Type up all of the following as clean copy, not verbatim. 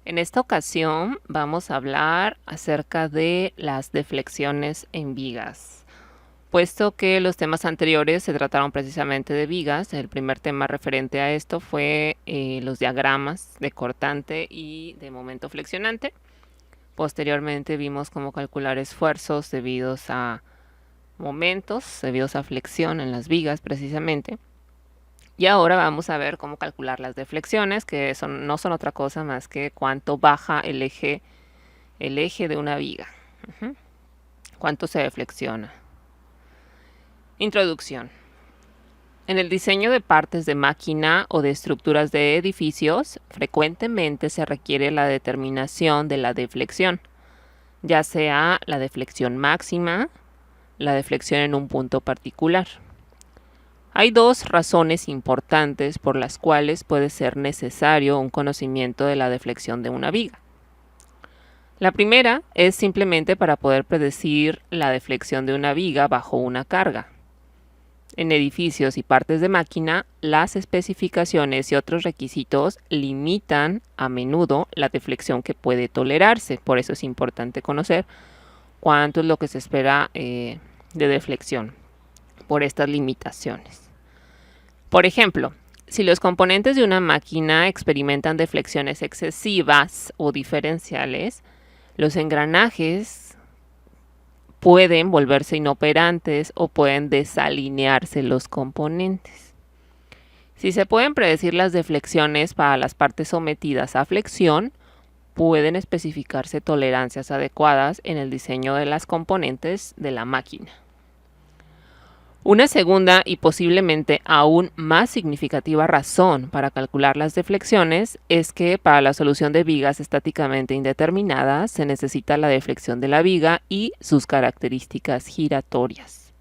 En esta ocasión vamos a hablar acerca de las deflexiones en vigas. Puesto que los temas anteriores se trataron precisamente de vigas, el primer tema referente a esto fue los diagramas de cortante y de momento flexionante. Posteriormente vimos cómo calcular esfuerzos debidos a momentos, debidos a flexión en las vigas precisamente. Y ahora vamos a ver cómo calcular las deflexiones, que no son otra cosa más que cuánto baja el eje de una viga. Cuánto se deflexiona. Introducción. En el diseño de partes de máquina o de estructuras de edificios, frecuentemente se requiere la determinación de la deflexión, ya sea la deflexión máxima, la deflexión en un punto particular. Hay dos razones importantes por las cuales puede ser necesario un conocimiento de la deflexión de una viga. La primera es simplemente para poder predecir la deflexión de una viga bajo una carga. En edificios y partes de máquina, las especificaciones y otros requisitos limitan a menudo la deflexión que puede tolerarse. Por eso es importante conocer cuánto es lo que se espera de deflexión por estas limitaciones. Por ejemplo, si los componentes de una máquina experimentan deflexiones excesivas o diferenciales, los engranajes pueden volverse inoperantes o pueden desalinearse los componentes. Si se pueden predecir las deflexiones para las partes sometidas a flexión, pueden especificarse tolerancias adecuadas en el diseño de las componentes de la máquina. Una segunda y posiblemente aún más significativa razón para calcular las deflexiones es que para la solución de vigas estáticamente indeterminadas se necesita la deflexión de la viga y sus características giratorias.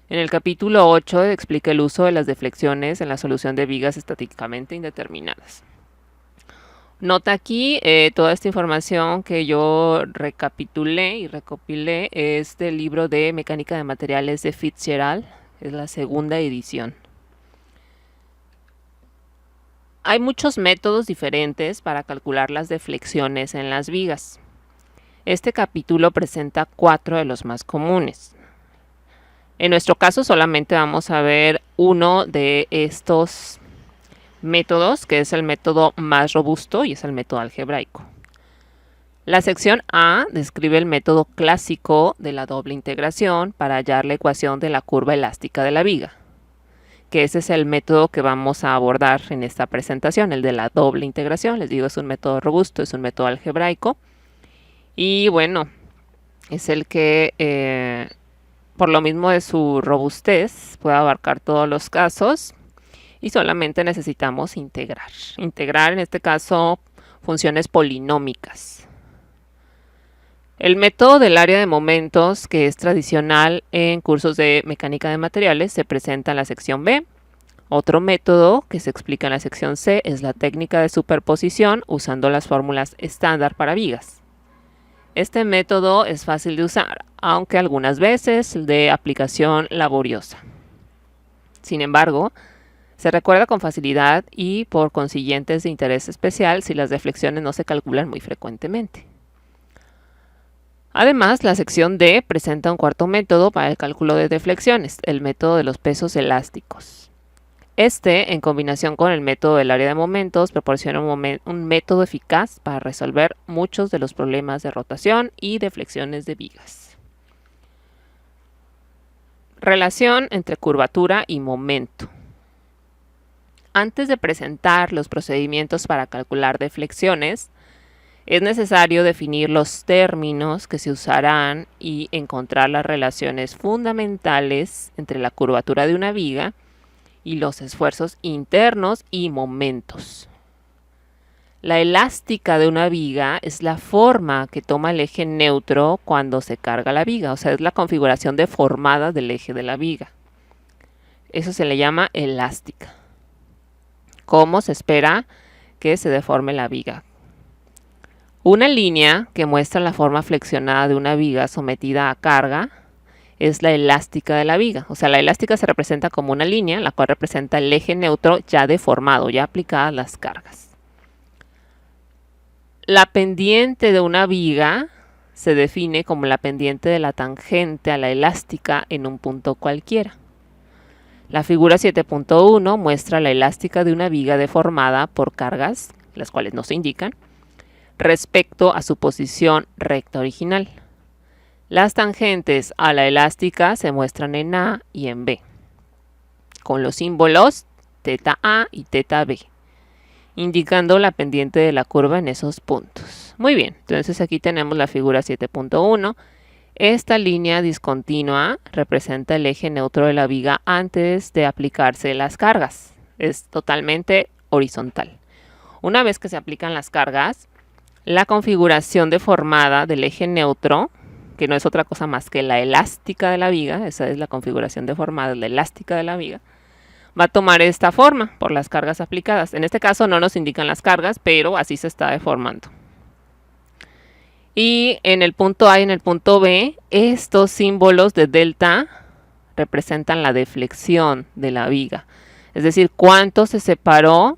En el capítulo 8 explica el uso de las deflexiones en la solución de vigas estáticamente indeterminadas. Nota aquí, toda esta información que yo recapitulé y recopilé es del libro de Mecánica de Materiales de Fitzgerald, es la segunda edición. Hay muchos métodos diferentes para calcular las deflexiones en las vigas. Este capítulo presenta 4 de los más comunes. En nuestro caso solamente vamos a ver uno de estos métodos, que es el método más robusto y es el método algebraico. La sección A describe el método clásico de la doble integración para hallar la ecuación de la curva elástica de la viga, que ese es el método que vamos a abordar en esta presentación, el de la doble integración. Les digo, es un método robusto, es un método algebraico y bueno, es el que por lo mismo de su robustez puede abarcar todos los casos y solamente necesitamos integrar. Integrar en este caso funciones polinómicas. El método del área de momentos, que es tradicional en cursos de mecánica de materiales, se presenta en la sección B. Otro método que se explica en la sección C es la técnica de superposición usando las fórmulas estándar para vigas. Este método es fácil de usar, aunque algunas veces de aplicación laboriosa. Sin embargo, se recuerda con facilidad y por consiguiente es de interés especial si las deflexiones no se calculan muy frecuentemente. Además, la sección D presenta un cuarto método para el cálculo de deflexiones, el método de los pesos elásticos. Este, en combinación con el método del área de momentos, proporciona un método eficaz para resolver muchos de los problemas de rotación y deflexiones de vigas. Relación entre curvatura y momento. Antes de presentar los procedimientos para calcular deflexiones, es necesario definir los términos que se usarán y encontrar las relaciones fundamentales entre la curvatura de una viga y los esfuerzos internos y momentos. La elástica de una viga es la forma que toma el eje neutro cuando se carga la viga, o sea, es la configuración deformada del eje de la viga. Eso se le llama elástica. ¿Cómo se espera que se deforme la viga? Una línea que muestra la forma flexionada de una viga sometida a carga es la elástica de la viga. O sea, la elástica se representa como una línea, la cual representa el eje neutro ya deformado, ya aplicadas las cargas. La pendiente de una viga se define como la pendiente de la tangente a la elástica en un punto cualquiera. La figura 7.1 muestra la elástica de una viga deformada por cargas, las cuales no se indican, respecto a su posición recta original. Las tangentes a la elástica se muestran en A y en B, con los símbolos θA y θB, indicando la pendiente de la curva en esos puntos. Muy bien, entonces aquí tenemos la figura 7.1. Esta línea discontinua representa el eje neutro de la viga antes de aplicarse las cargas. Es totalmente horizontal. Una vez que se aplican las cargas, la configuración deformada del eje neutro, que no es otra cosa más que la elástica de la viga, esa es la configuración deformada, la elástica de la viga, va a tomar esta forma por las cargas aplicadas. En este caso no nos indican las cargas, pero así se está deformando. Y en el punto A y en el punto B, estos símbolos de delta representan la deflexión de la viga. Es decir, cuánto se separó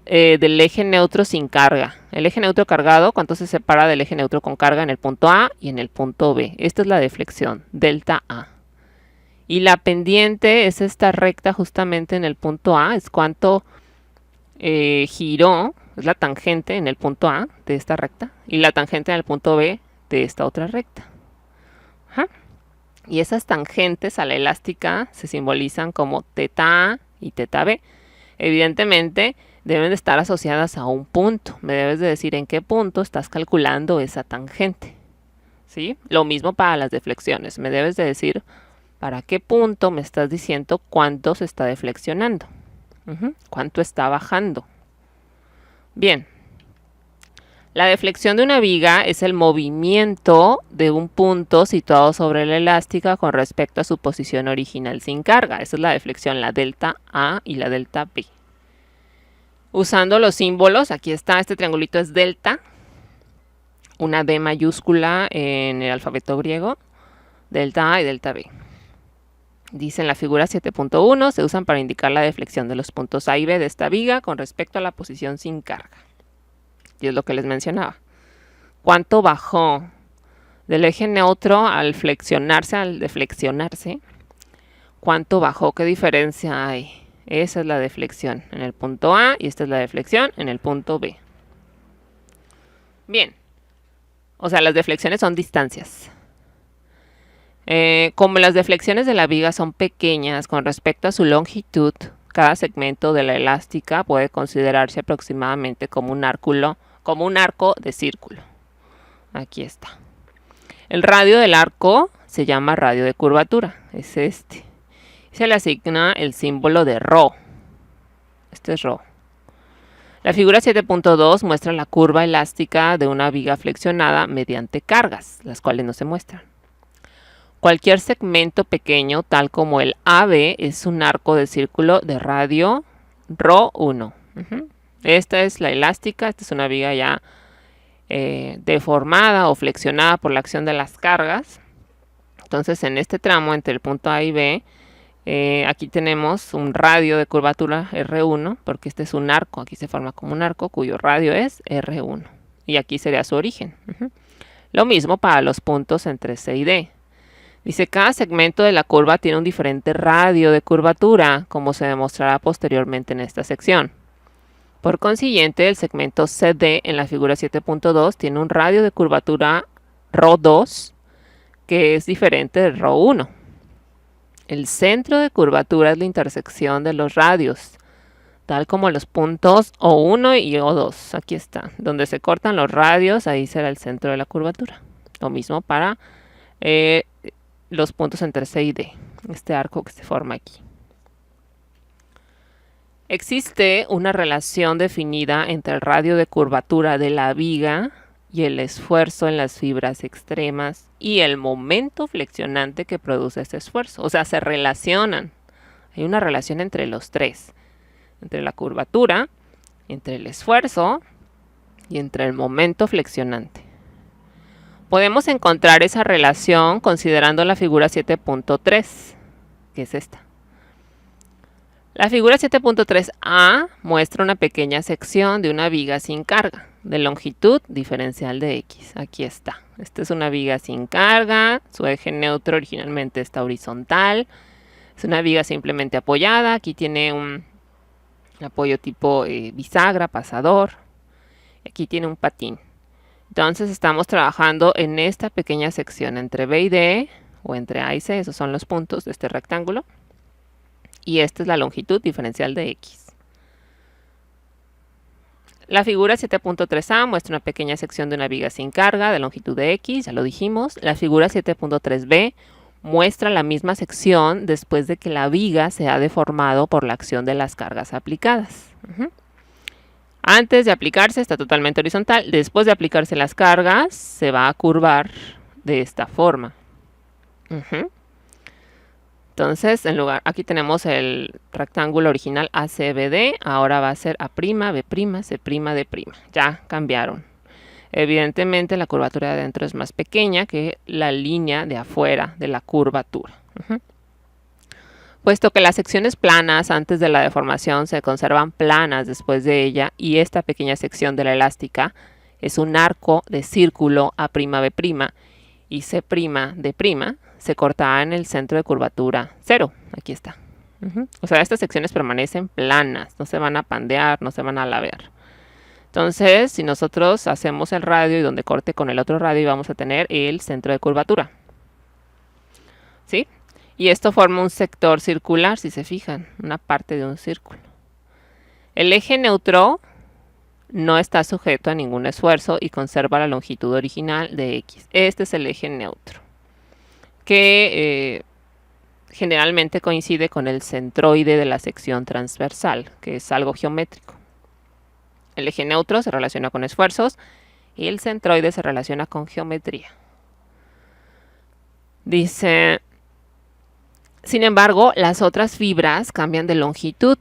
del eje neutro sin carga. El eje neutro cargado, cuánto se separa del eje neutro con carga en el punto A y en el punto B. Esta es la deflexión, delta A. Y la pendiente es esta recta justamente en el punto A, es cuánto giró, es la tangente en el punto A de esta recta y la tangente en el punto B de esta otra recta. Ajá. Y esas tangentes a la elástica se simbolizan como θA y θB. Evidentemente deben de estar asociadas a un punto. Me debes de decir en qué punto estás calculando esa tangente. ¿Sí? Lo mismo para las deflexiones. Me debes de decir para qué punto me estás diciendo cuánto se está deflexionando. Cuánto está bajando. Bien. La deflexión de una viga es el movimiento de un punto situado sobre la elástica con respecto a su posición original sin carga. Esa es la deflexión, la delta A y la delta B. Usando los símbolos, aquí está, este triangulito es delta, una D mayúscula en el alfabeto griego, delta A y delta B. Dice en la figura 7.1, se usan para indicar la deflexión de los puntos A y B de esta viga con respecto a la posición sin carga. Y es lo que les mencionaba. ¿Cuánto bajó del eje neutro al flexionarse, al deflexionarse? ¿Cuánto bajó? ¿Qué diferencia hay? Esa es la deflexión en el punto A y esta es la deflexión en el punto B. Bien. O sea, las deflexiones son distancias. Como las deflexiones de la viga son pequeñas con respecto a su longitud, cada segmento de la elástica puede considerarse aproximadamente como un arco de círculo. Aquí está. El radio del arco se llama radio de curvatura, es este. Se le asigna el símbolo de ρ. Este es ρ. La figura 7.2 muestra la curva elástica de una viga flexionada mediante cargas, las cuales no se muestran. Cualquier segmento pequeño, tal como el AB, es un arco de círculo de radio ρ1. Esta es la elástica, esta es una viga ya deformada o flexionada por la acción de las cargas. Entonces, en este tramo entre el punto A y B, aquí tenemos un radio de curvatura R1, porque este es un arco, aquí se forma como un arco cuyo radio es R1. Y aquí sería su origen. Lo mismo para los puntos entre C y D. Dice, cada segmento de la curva tiene un diferente radio de curvatura, como se demostrará posteriormente en esta sección. Por consiguiente, el segmento CD en la figura 7.2 tiene un radio de curvatura ρ2, que es diferente del ρ1. El centro de curvatura es la intersección de los radios, tal como los puntos O1 y O2. Aquí está, donde se cortan los radios, ahí será el centro de la curvatura. Lo mismo para los puntos entre C y D, este arco que se forma aquí. Existe una relación definida entre el radio de curvatura de la viga y el esfuerzo en las fibras extremas y el momento flexionante que produce ese esfuerzo. O sea, se relacionan. Hay una relación entre los tres. Entre la curvatura, entre el esfuerzo y entre el momento flexionante. Podemos encontrar esa relación considerando la figura 7.3, que es esta. La figura 7.3a muestra una pequeña sección de una viga sin carga, de longitud diferencial de x. Aquí está. Esta es una viga sin carga, su eje neutro originalmente está horizontal. Es una viga simplemente apoyada. Aquí tiene un apoyo tipo bisagra, pasador. Aquí tiene un patín. Entonces estamos trabajando en esta pequeña sección entre B y D, o entre A y C, esos son los puntos de este rectángulo. Y esta es la longitud diferencial de x. La figura 7.3a muestra una pequeña sección de una viga sin carga de longitud de x, ya lo dijimos. La figura 7.3b muestra la misma sección después de que la viga se ha deformado por la acción de las cargas aplicadas. Antes de aplicarse está totalmente horizontal. Después de aplicarse las cargas se va a curvar de esta forma. Entonces, aquí tenemos el rectángulo original ACBD, ahora va a ser A', B', C', D'. Ya cambiaron. Evidentemente la curvatura de adentro es más pequeña que la línea de afuera de la curvatura. Puesto que las secciones planas antes de la deformación se conservan planas después de ella y esta pequeña sección de la elástica es un arco de círculo A', B' y C', se corta en el centro de curvatura 0. Aquí está. O sea, estas secciones permanecen planas, no se van a pandear, no se van a ladear. Entonces, si nosotros hacemos el radio y donde corte con el otro radio, vamos a tener el centro de curvatura. ¿Sí? Y esto forma un sector circular, si se fijan, una parte de un círculo. El eje neutro no está sujeto a ningún esfuerzo y conserva la longitud original de x. Este es el eje neutro, que generalmente coincide con el centroide de la sección transversal, que es algo geométrico. El eje neutro se relaciona con esfuerzos y el centroide se relaciona con geometría. Dice, sin embargo, las otras fibras cambian de longitud,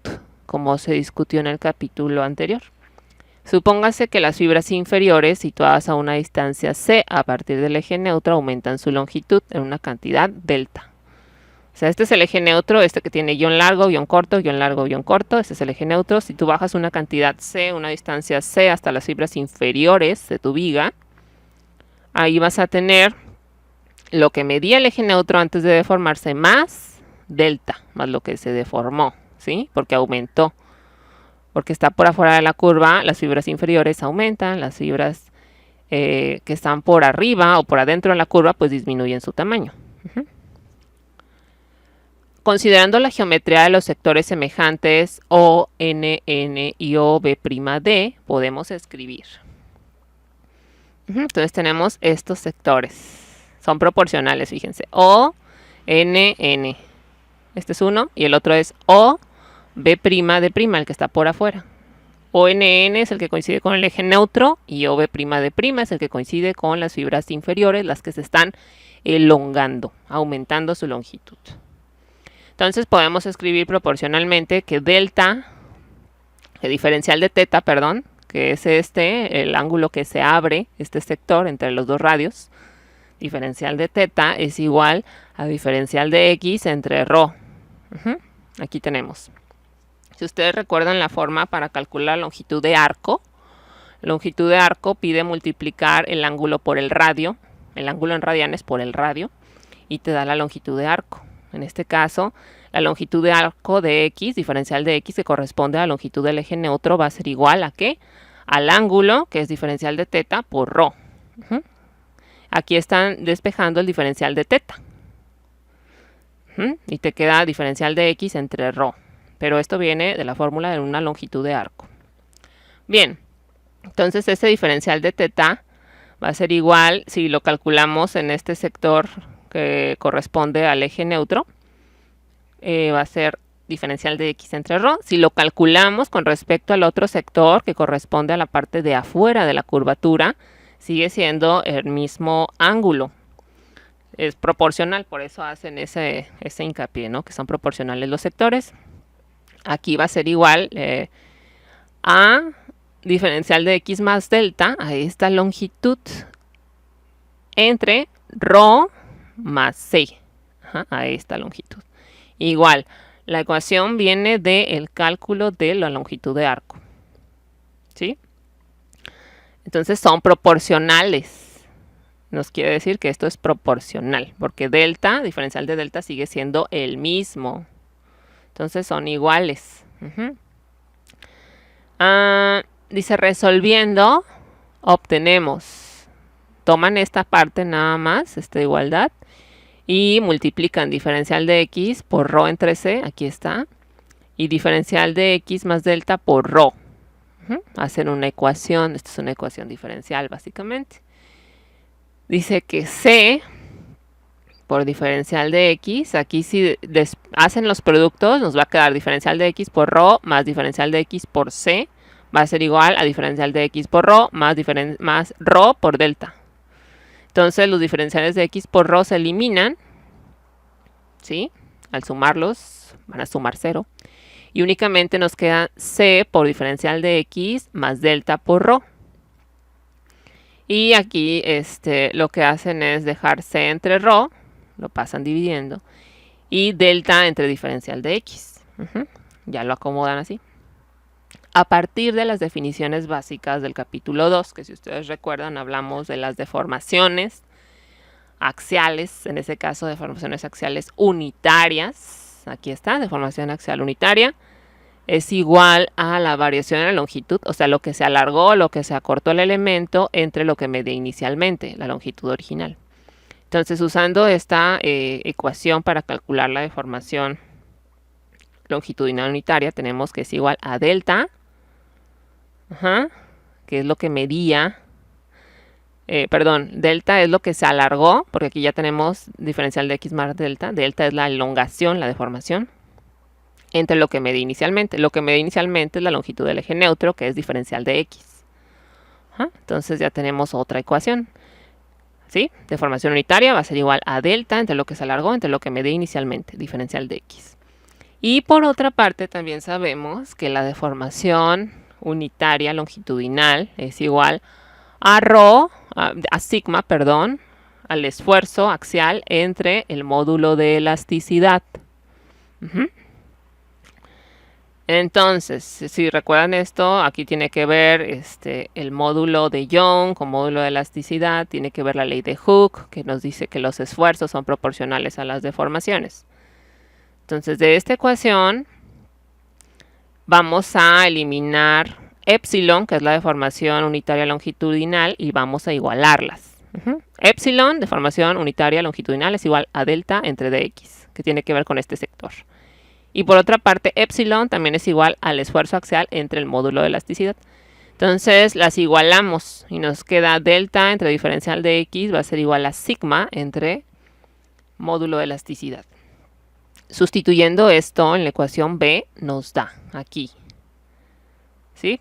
como se discutió en el capítulo anterior. Supóngase que las fibras inferiores situadas a una distancia c a partir del eje neutro aumentan su longitud en una cantidad delta. O sea, este es el eje neutro, este que tiene guión largo, guión corto, guión largo, guión corto. Este es el eje neutro. Si tú bajas una cantidad c, una distancia c hasta las fibras inferiores de tu viga, ahí vas a tener lo que medía el eje neutro antes de deformarse más delta, más lo que se deformó, ¿sí? Porque aumentó. Porque está por afuera de la curva, las fibras inferiores aumentan, las fibras que están por arriba o por adentro de la curva, pues disminuyen su tamaño. Considerando la geometría de los sectores semejantes O, N, N y O, B', D, podemos escribir. Entonces tenemos estos sectores. Son proporcionales, fíjense. O, N, N. Este es uno y el otro es O, B', D', el que está por afuera. ONN es el que coincide con el eje neutro y OB', D' es el que coincide con las fibras inferiores, las que se están elongando, aumentando su longitud. Entonces podemos escribir proporcionalmente que delta, el diferencial de teta, perdón, que es el ángulo que se abre, este sector entre los dos radios, diferencial de teta es igual a diferencial de x entre ρ. Aquí tenemos. Si ustedes recuerdan la forma para calcular la longitud de arco pide multiplicar el ángulo por el radio, el ángulo en radianes por el radio, y te da la longitud de arco. En este caso, la longitud de arco de x, diferencial de x, que corresponde a la longitud del eje neutro, va a ser igual a ¿qué? Al ángulo, que es diferencial de teta, por ρ. Aquí están despejando el diferencial de teta. Y te queda diferencial de x entre ρ. Pero esto viene de la fórmula de una longitud de arco. Bien, entonces este diferencial de teta va a ser igual, si lo calculamos en este sector que corresponde al eje neutro, va a ser diferencial de x entre ρ. Si lo calculamos con respecto al otro sector que corresponde a la parte de afuera de la curvatura, sigue siendo el mismo ángulo. Es proporcional, por eso hacen ese hincapié, ¿no? Que son proporcionales los sectores. Aquí va a ser igual a diferencial de x más delta, a esta longitud, entre ρ más c, a esta longitud. Igual, La ecuación viene del cálculo de la longitud de arco. ¿Sí? Entonces son proporcionales. Nos quiere decir que esto es proporcional, porque delta, diferencial de delta, sigue siendo el mismo. Entonces son iguales. Dice, resolviendo, obtenemos. Toman esta parte nada más, esta igualdad, y multiplican diferencial de x por ρ entre c, aquí está, y diferencial de x más delta por ρ. Hacen una ecuación, esta es una ecuación diferencial básicamente. Dice que c por diferencial de x, aquí si hacen los productos nos va a quedar diferencial de x por ρ más diferencial de x por c, va a ser igual a diferencial de x por ρ más ρ por delta. Entonces los diferenciales de x por ρ se eliminan, ¿sí? Al sumarlos van a sumar 0. Y únicamente nos queda c por diferencial de x más delta por ρ. Y aquí lo que hacen es dejar c entre ρ, lo pasan dividiendo, y delta entre diferencial de x. Ya lo acomodan así. A partir de las definiciones básicas del capítulo 2, que si ustedes recuerdan hablamos de las deformaciones axiales, en ese caso deformaciones axiales unitarias. Aquí está, deformación axial unitaria es igual a la variación en la longitud, o sea, lo que se alargó, lo que se acortó el elemento entre lo que medía inicialmente, la longitud original. Entonces, usando esta ecuación para calcular la deformación longitudinal unitaria, tenemos que es igual a delta, que es lo que medía, delta es lo que se alargó, porque aquí ya tenemos diferencial de x más delta. Delta es la elongación, la deformación, entre lo que medí inicialmente. Lo que medí inicialmente es la longitud del eje neutro, que es diferencial de x. Entonces ya tenemos otra ecuación. ¿Sí? Deformación unitaria va a ser igual a delta entre lo que se alargó, entre lo que medí inicialmente, diferencial de x. Y por otra parte también sabemos que la deformación unitaria longitudinal es igual a sigma, al esfuerzo axial entre el módulo de elasticidad. Entonces, si recuerdan esto, aquí tiene que ver el módulo de Young con módulo de elasticidad, tiene que ver la ley de Hooke, que nos dice que los esfuerzos son proporcionales a las deformaciones. Entonces, de esta ecuación vamos a eliminar epsilon, que es la deformación unitaria longitudinal, y vamos a igualarlas. Epsilon, deformación unitaria longitudinal, es igual a delta entre dx, que tiene que ver con este sector. Y por otra parte, epsilon también es igual al esfuerzo axial entre el módulo de elasticidad. Entonces las igualamos y nos queda delta entre diferencial de x va a ser igual a sigma entre módulo de elasticidad. Sustituyendo esto en la ecuación B nos da aquí, ¿sí?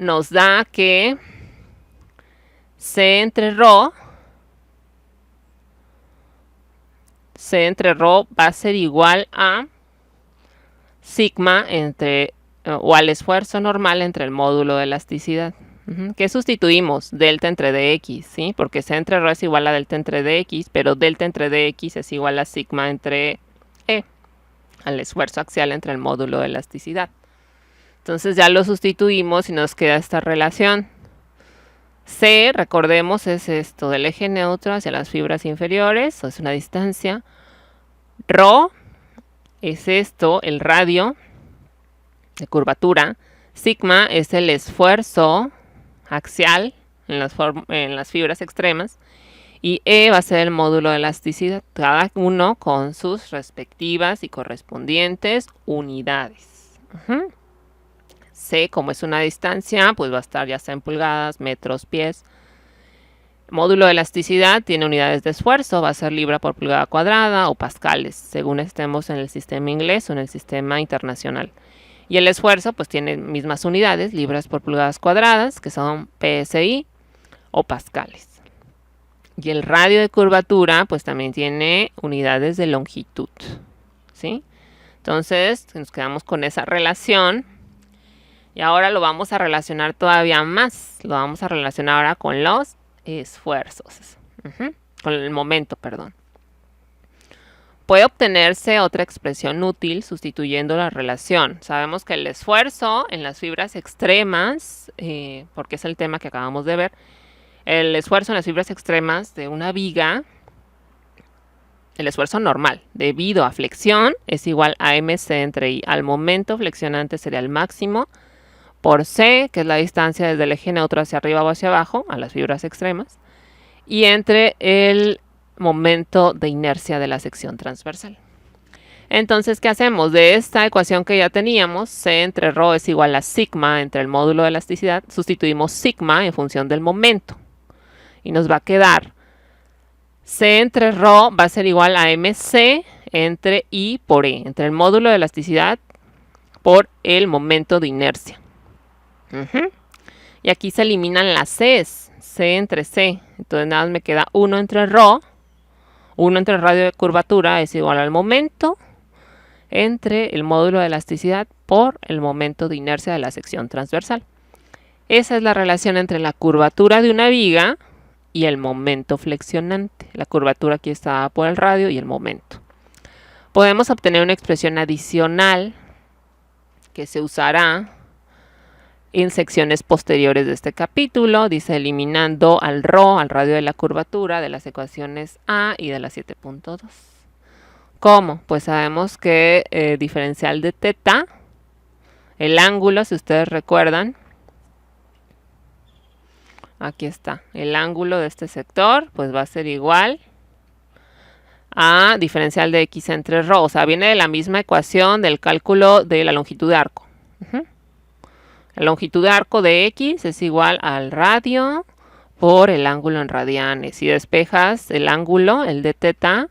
Nos da que C entre ρ va a ser igual a sigma o al esfuerzo normal entre el módulo de elasticidad. ¿Qué sustituimos? Delta entre dx, ¿sí? Porque C entre ρ es igual a delta entre dx, pero delta entre dx es igual a sigma entre E, al esfuerzo axial entre el módulo de elasticidad. Entonces ya lo sustituimos y nos queda esta relación. C, recordemos, es esto del eje neutro hacia las fibras inferiores, o es una distancia. Rho es esto, el radio de curvatura. Sigma es el esfuerzo axial en las fibras extremas. Y E va a ser el módulo de elasticidad, cada uno con sus respectivas y correspondientes unidades. C, como es una distancia, pues va a estar ya sea en pulgadas, metros, pies. Módulo de elasticidad tiene unidades de esfuerzo, va a ser libra por pulgada cuadrada o pascales, según estemos en el sistema inglés o en el sistema internacional. Y el esfuerzo pues tiene mismas unidades, libras por pulgadas cuadradas, que son PSI o pascales. Y el radio de curvatura pues también tiene unidades de longitud, ¿sí? Entonces nos quedamos con esa relación. Y ahora lo vamos a relacionar todavía más. Lo vamos a relacionar ahora con los esfuerzos. Con el momento, perdón. puede obtenerse otra expresión útil sustituyendo la relación. Sabemos que el esfuerzo en las fibras extremas, porque es el tema que acabamos de ver, el esfuerzo en las fibras extremas de una viga, el esfuerzo normal debido a flexión es igual a mc entre i. Al momento flexionante sería el máximo por c, que es la distancia desde el eje neutro hacia arriba o hacia abajo, a las fibras extremas, y entre el momento de inercia de la sección transversal. Entonces, ¿qué hacemos? De esta ecuación que ya teníamos, C entre ρ es igual a sigma entre el módulo de elasticidad, sustituimos sigma en función del momento. Y nos va a quedar C entre ρ va a ser igual a mc entre I por E, entre el módulo de elasticidad por el momento de inercia. Y aquí se eliminan las Cs, C entre C. Entonces nada más me queda 1 entre ρ. 1 entre el radio de curvatura es igual al momento entre el módulo de elasticidad por el momento de inercia de la sección transversal. Esa es la relación entre la curvatura de una viga y el momento flexionante. La curvatura aquí está por el radio y el momento. Podemos obtener una expresión adicional que se usará en secciones posteriores de este capítulo. Dice eliminando al ρ, al radio de la curvatura, de las ecuaciones A y de la 7.2. ¿Cómo? Pues sabemos que diferencial de teta, el ángulo, si ustedes recuerdan, aquí está, el ángulo de este sector, pues va a ser igual a diferencial de x entre ρ. O sea, viene de la misma ecuación del cálculo de la longitud de arco. La longitud de arco de x es igual al radio por el ángulo en radianes. Si despejas el ángulo, el de teta,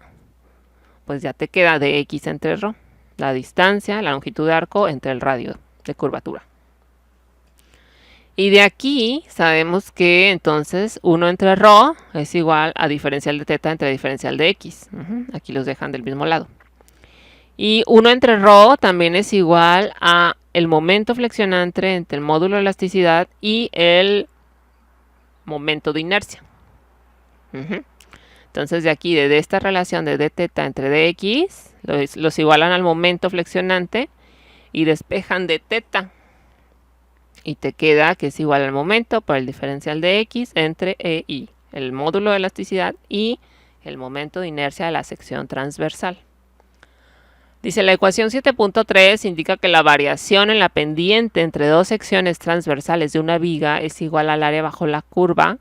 pues ya te queda de x entre ρ. La distancia, la longitud de arco entre el radio de curvatura. Y de aquí sabemos que entonces 1 entre ρ es igual a diferencial de teta entre diferencial de x. Aquí los dejan del mismo lado. Y 1 entre ρ también es igual a el momento flexionante entre el módulo de elasticidad y el momento de inercia. Entonces de aquí, de esta relación de d teta entre dx, los igualan al momento flexionante y despejan de teta. Y te queda que es igual al momento por el diferencial de x entre e y, el módulo de elasticidad y el momento de inercia de la sección transversal. Dice, la ecuación 7.3 indica que la variación en la pendiente entre dos secciones transversales de una viga es igual al área bajo la curva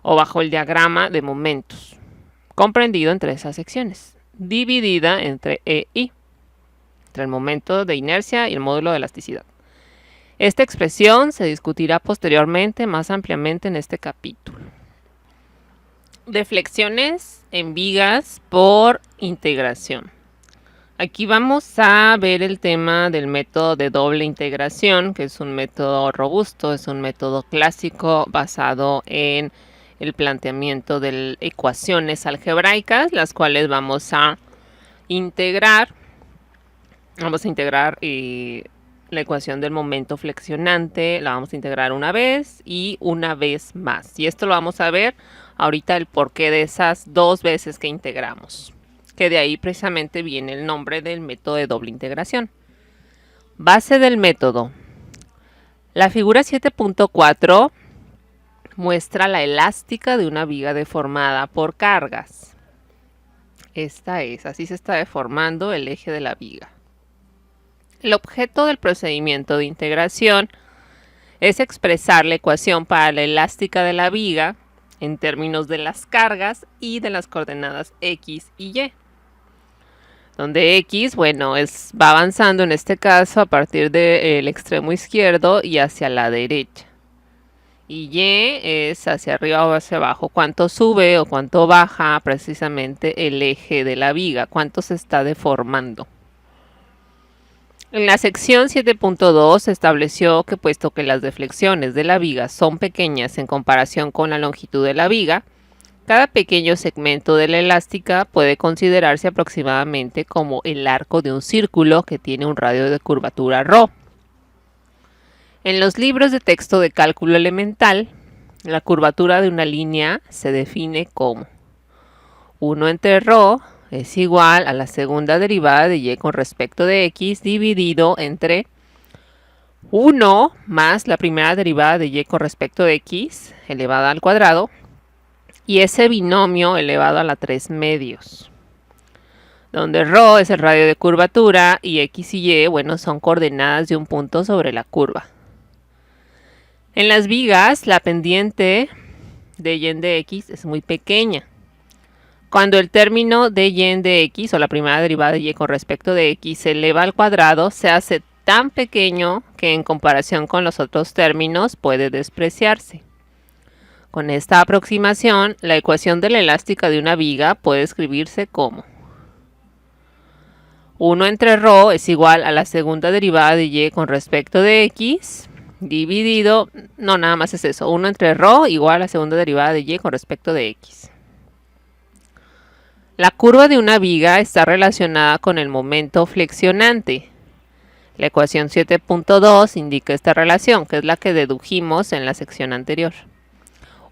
o bajo el diagrama de momentos, comprendido entre esas secciones, dividida entre e y, entre el momento de inercia y el módulo de elasticidad. Esta expresión se discutirá posteriormente más ampliamente en este capítulo. Deflexiones en vigas por integración. Aquí vamos a ver el tema del método de doble integración, que es un método robusto, es un método clásico basado en el planteamiento de ecuaciones algebraicas, las cuales vamos a integrar. Vamos a integrar la ecuación del momento flexionante, la vamos a integrar una vez y una vez más. Y esto lo vamos a ver ahorita, el porqué de esas dos veces que integramos, que de ahí precisamente viene el nombre del método de doble integración. Base del método. La figura 7.4 muestra la elástica de una viga deformada por cargas. Esta es, así se está deformando el eje de la viga. El objeto del procedimiento de integración es expresar la ecuación para la elástica de la viga en términos de las cargas y de las coordenadas x y y. Donde x, bueno, va avanzando en este caso a partir del extremo izquierdo y hacia la derecha. Y y es hacia arriba o hacia abajo, cuánto sube o cuánto baja precisamente el eje de la viga, cuánto se está deformando. En la sección 7.2 se estableció que puesto que las deflexiones de la viga son pequeñas en comparación con la longitud de la viga, cada pequeño segmento de la elástica puede considerarse aproximadamente como el arco de un círculo que tiene un radio de curvatura ρ. En los libros de texto de cálculo elemental, la curvatura de una línea se define como 1 entre ρ es igual a la segunda derivada de y con respecto de x dividido entre 1 más la primera derivada de y con respecto de x elevada al cuadrado y ese binomio elevado a la 3 medios, donde ρ es el radio de curvatura y x y y, bueno, son coordenadas de un punto sobre la curva. En las vigas, la pendiente de y de x es muy pequeña. Cuando el término de y de x, o la primera derivada de y con respecto de x, se eleva al cuadrado, se hace tan pequeño que en comparación con los otros términos puede despreciarse. Con esta aproximación, la ecuación de la elástica de una viga puede escribirse como 1 entre ρ es igual a la segunda derivada de y con respecto de x dividido, no, nada más es eso, 1 entre ρ igual a la segunda derivada de y con respecto de x. La curva de una viga está relacionada con el momento flexionante. La ecuación 7.2 indica esta relación, que es la que dedujimos en la sección anterior.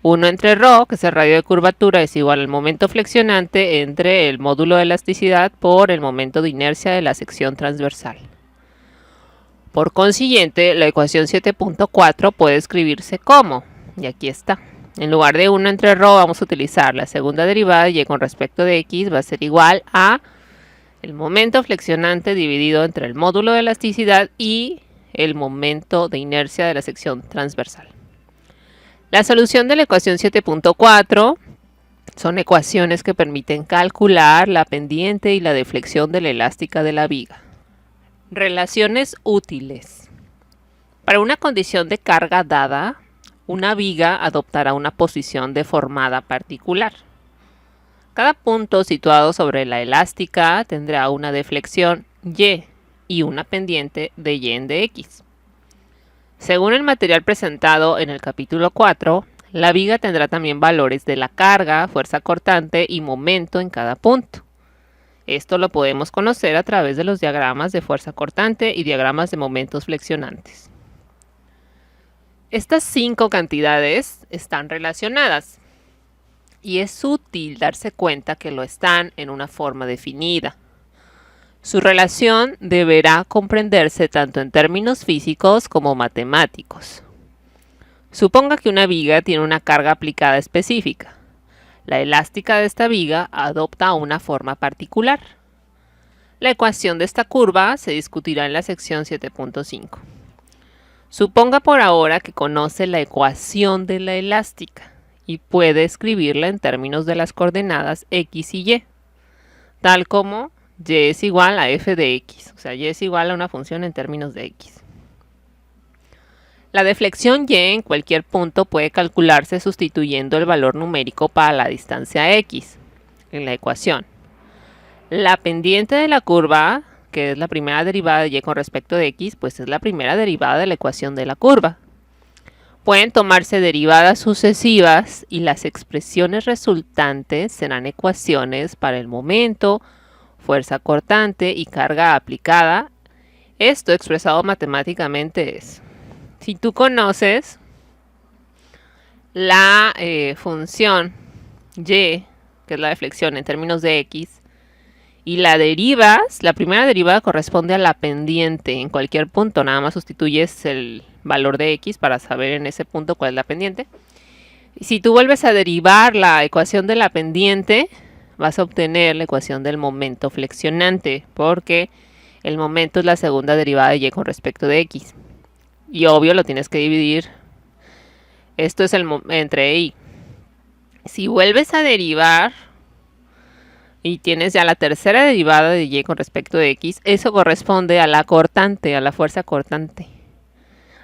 1 entre ρ, que es el radio de curvatura, es igual al momento flexionante entre el módulo de elasticidad por el momento de inercia de la sección transversal. Por consiguiente, la ecuación 7.4 puede escribirse como, y aquí está. En lugar de 1 entre ρ vamos a utilizar la segunda derivada y con respecto de x va a ser igual a el momento flexionante dividido entre el módulo de elasticidad y el momento de inercia de la sección transversal. La solución de la ecuación 7.4 son ecuaciones que permiten calcular la pendiente y la deflexión de la elástica de la viga. Relaciones útiles. Para una condición de carga dada, una viga adoptará una posición deformada particular. Cada punto situado sobre la elástica tendrá una deflexión y una pendiente de y de x. Según el material presentado en el capítulo 4, la viga tendrá también valores de la carga, fuerza cortante y momento en cada punto. Esto lo podemos conocer a través de los diagramas de fuerza cortante y diagramas de momentos flexionantes. Estas 5 cantidades están relacionadas y es útil darse cuenta que lo están en una forma definida. Su relación deberá comprenderse tanto en términos físicos como matemáticos. Suponga que una viga tiene una carga aplicada específica. La elástica de esta viga adopta una forma particular. La ecuación de esta curva se discutirá en la sección 7.5. Suponga por ahora que conoce la ecuación de la elástica y puede escribirla en términos de las coordenadas x y y, tal como y es igual a f de x, o sea, y es igual a una función en términos de x. La deflexión y en cualquier punto puede calcularse sustituyendo el valor numérico para la distancia x en la ecuación. La pendiente de la curva, que es la primera derivada de y con respecto de x, pues es la primera derivada de la ecuación de la curva. Pueden tomarse derivadas sucesivas y las expresiones resultantes serán ecuaciones para el momento, fuerza cortante y carga aplicada. Esto expresado matemáticamente es, si tú conoces la función y, que es la deflexión en términos de x, y la derivas, la primera derivada corresponde a la pendiente en cualquier punto, nada más sustituyes el valor de x para saber en ese punto cuál es la pendiente. Y si tú vuelves a derivar la ecuación de la pendiente, vas a obtener la ecuación del momento flexionante, porque el momento es la segunda derivada de y con respecto de x. Y obvio lo tienes que dividir. Esto es entre y. Si vuelves a derivar y tienes ya la tercera derivada de y con respecto de x, eso corresponde a la cortante, a la fuerza cortante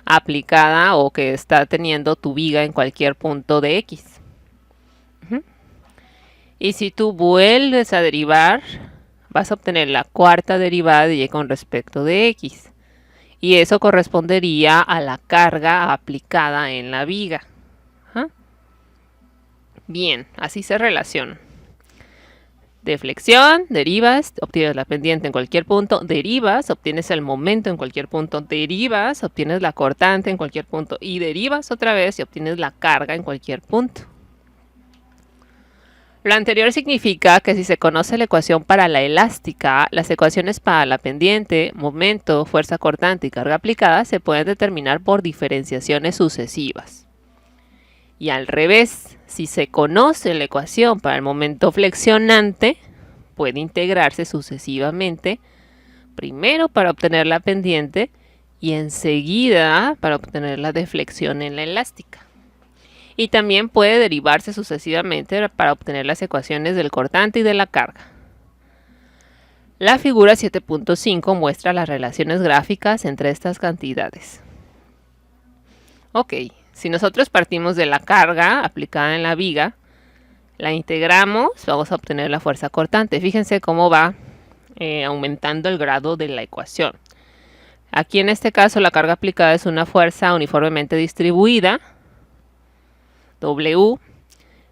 aplicada o que está teniendo tu viga en cualquier punto de x. Y si tú vuelves a derivar, vas a obtener la cuarta derivada de y con respecto de x. Y eso correspondería a la carga aplicada en la viga. Bien, así se relaciona. Deflexión, derivas, obtienes la pendiente en cualquier punto, derivas, obtienes el momento en cualquier punto, derivas, obtienes la cortante en cualquier punto y derivas otra vez y obtienes la carga en cualquier punto. Lo anterior significa que si se conoce la ecuación para la elástica, las ecuaciones para la pendiente, momento, fuerza cortante y carga aplicada se pueden determinar por diferenciaciones sucesivas. Y al revés, si se conoce la ecuación para el momento flexionante, puede integrarse sucesivamente, primero para obtener la pendiente y enseguida para obtener la deflexión en la elástica. Y también puede derivarse sucesivamente para obtener las ecuaciones del cortante y de la carga. La figura 7.5 muestra las relaciones gráficas entre estas cantidades. Ok, si nosotros partimos de la carga aplicada en la viga, la integramos, vamos a obtener la fuerza cortante. Fíjense cómo va aumentando el grado de la ecuación. Aquí en este caso la carga aplicada es una fuerza uniformemente distribuida. W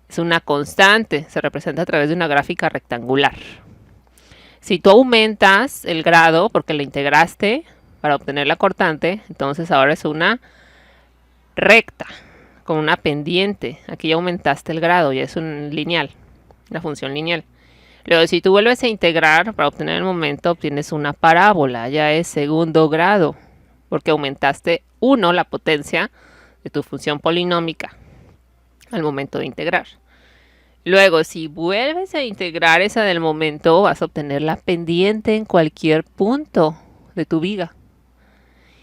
es una constante, se representa a través de una gráfica rectangular. Si tú aumentas el grado porque la integraste para obtener la cortante, entonces ahora es una recta con una pendiente. Aquí ya aumentaste el grado, ya es un lineal, una función lineal. Luego, si tú vuelves a integrar para obtener el momento, obtienes una parábola, ya es segundo grado, porque aumentaste 1 la potencia de tu función polinómica al momento de integrar. Luego, si vuelves a integrar esa del momento, vas a obtener la pendiente en cualquier punto de tu viga.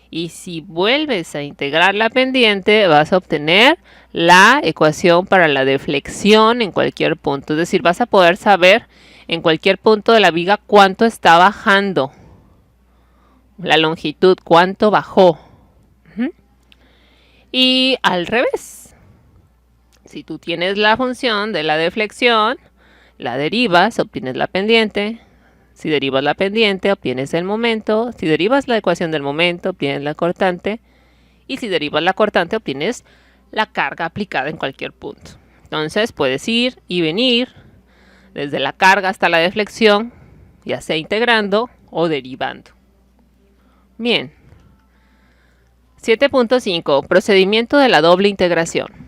Y si vuelves a integrar la pendiente, vas a obtener la ecuación para la deflexión en cualquier punto. Es decir, vas a poder saber en cualquier punto de la viga cuánto está bajando. La longitud, cuánto bajó. Y al revés. Si tú tienes la función de la deflexión, la derivas, obtienes la pendiente. Si derivas la pendiente, obtienes el momento. Si derivas la ecuación del momento, obtienes la cortante. Y si derivas la cortante, obtienes la carga aplicada en cualquier punto. Entonces puedes ir y venir desde la carga hasta la deflexión, ya sea integrando o derivando. Bien. 7.5. Procedimiento de la doble integración.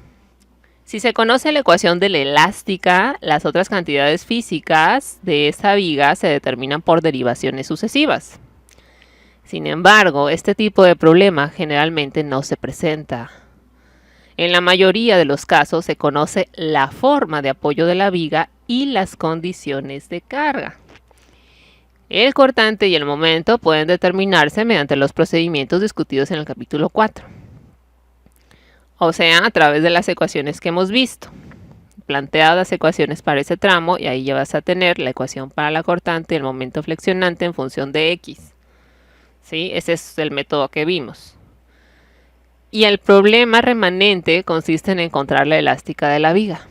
Si se conoce la ecuación de la elástica, las otras cantidades físicas de esa viga se determinan por derivaciones sucesivas. Sin embargo, este tipo de problema generalmente no se presenta. En la mayoría de los casos se conoce la forma de apoyo de la viga y las condiciones de carga. El cortante y el momento pueden determinarse mediante los procedimientos discutidos en el capítulo 4. O sea, a través de las ecuaciones que hemos visto. Planteadas las ecuaciones para ese tramo y ahí ya vas a tener la ecuación para la cortante y el momento flexionante en función de X. ¿Sí? Ese es el método que vimos. Y el problema remanente consiste en encontrar la elástica de la viga.